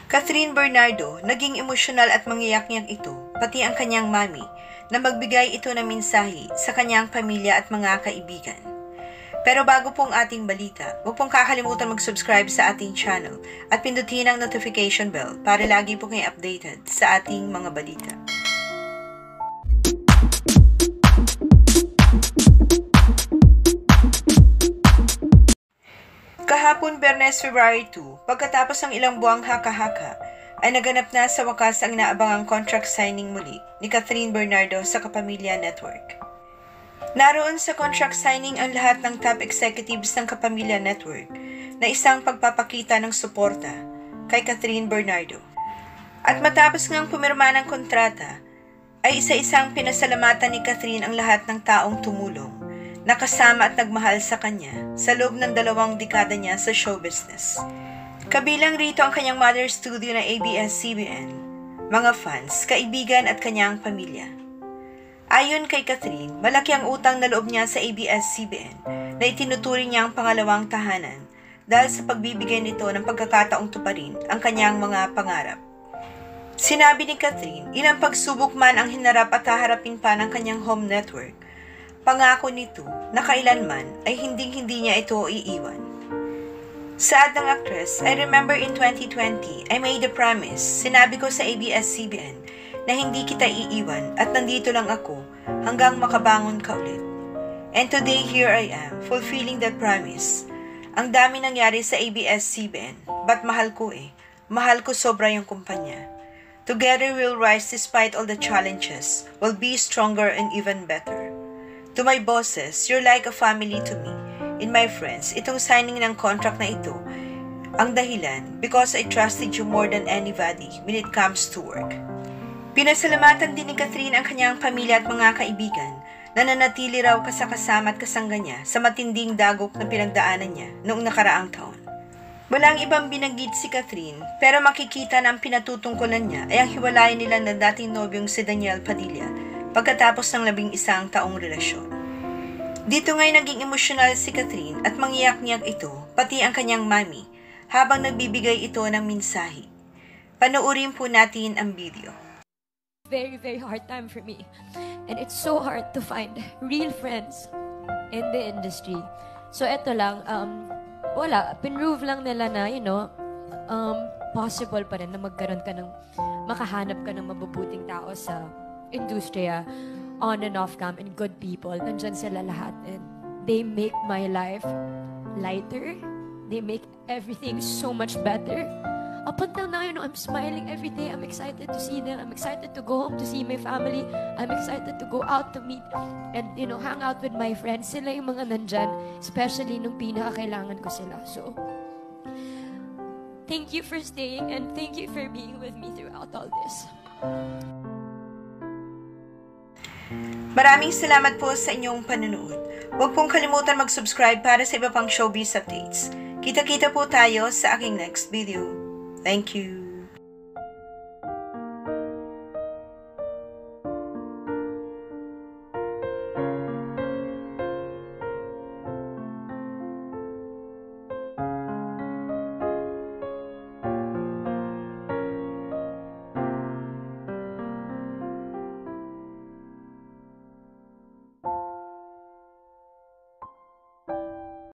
Catherine Bernardo, naging emosyonal at mangiyak-ngiyak ito, pati ang kanyang mami, na magbigay ito ng mensahe sa kanyang pamilya at mga kaibigan. Pero bago pong ating balita, huwag pong kakalimutan mag-subscribe sa ating channel at pindutin ang notification bell para lagi po kayo updated sa ating mga balita. Kahapon Biyernes, February 2, pagkatapos ng ilang buwang haka-haka, ay naganap na sa wakas ang inaabangang contract signing muli ni Catherine Bernardo sa Kapamilya Network. Naroon sa contract signing ang lahat ng top executives ng Kapamilya Network na isang pagpapakita ng suporta kay Catherine Bernardo. At matapos ngang pumirma ng kontrata, ay isa-isang pinasalamatan ni Catherine ang lahat ng taong tumulong, nakasama at nagmahal sa kanya sa loob ng 2 dekada niya sa show business. Kabilang rito ang kanyang mother studio na ABS-CBN, mga fans, kaibigan at kanyang pamilya. Ayon kay Catherine, malaki ang utang na loob niya sa ABS-CBN na itinuturing niyang pangalawang tahanan dahil sa pagbibigay nito ng pagkakataong tuparin ang kanyang mga pangarap. Sinabi ni Catherine, ilang pagsubok man ang hinarap at haharapin pa ng kanyang home network, pangako nito na kailanman ay hinding-hindi niya ito iiwan. Saad ng actress, I remember in 2020, I made a promise. Sinabi ko sa ABS-CBN na hindi kita iiwan at nandito lang ako hanggang makabangon ka ulit. And today here I am, fulfilling that promise. Ang dami nangyari sa ABS-CBN, but mahal ko eh. Mahal ko sobra yung kumpanya. Together we'll rise despite all the challenges. We'll be stronger and even better. To my bosses, you're like a family to me. In my friends, itong signing ng contract na ito ang dahilan because I trusted you more than anybody when it comes to work. Pinasalamatan din ni Catherine ang kanyang pamilya at mga kaibigan na nanatili raw kasama at kasangga niya sa matinding dagok na pinagdaanan niya noong nakaraang taon. Walang ibang binanggit si Catherine pero makikita na ang pinatutungkulan niya ay ang hiwalayan nila na dating nobyong si Daniel Padilla pagkatapos ng 11 taong relasyon. Dito nga'y naging emosyonal si Catherine at mangiyak-ngiyak ito, pati ang kanyang mami, habang nagbibigay ito ng mensahe. Panoorin po natin ang video. Very, very hard time for me. And it's so hard to find real friends in the industry. So eto lang, wala, pinrove lang nila na, possible pa rin na magkaroon ka ng, makahanap ka ng mabubuting tao sa industriya, on and off cam, and good people. Nandyan sila lahat. And they make my life lighter. They make everything so much better. Up until now, I'm smiling every day. I'm excited to see them. I'm excited to go home to see my family. I'm excited to go out to meet and, hang out with my friends. Sila yung mga nandyan, especially nung pinakakailangan ko sila. So, thank you for staying and thank you for being with me throughout all this. Maraming salamat po sa inyong panonood. Huwag pong kalimutan mag-subscribe para sa iba pang showbiz updates. Kita-kita po tayo sa aking next video. Thank you.